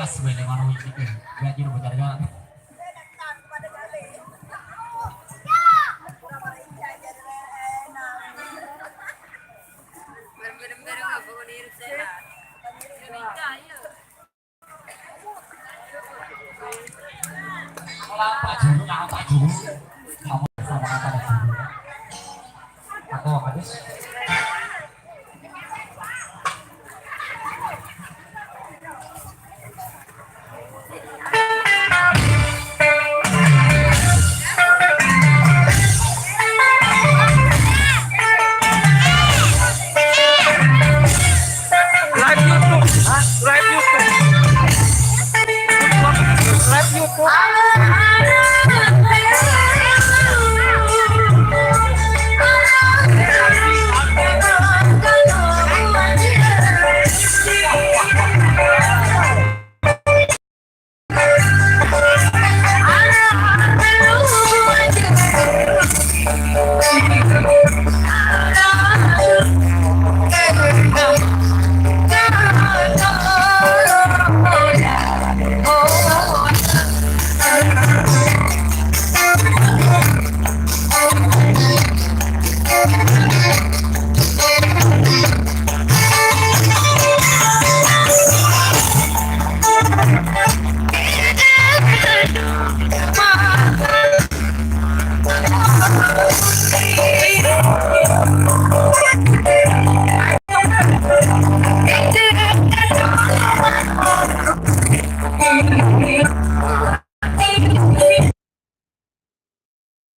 pas bele mana wiji ke gaji lu bocor jalan kalau Pak Juru nah Pak Juru kamu sama kata aku habis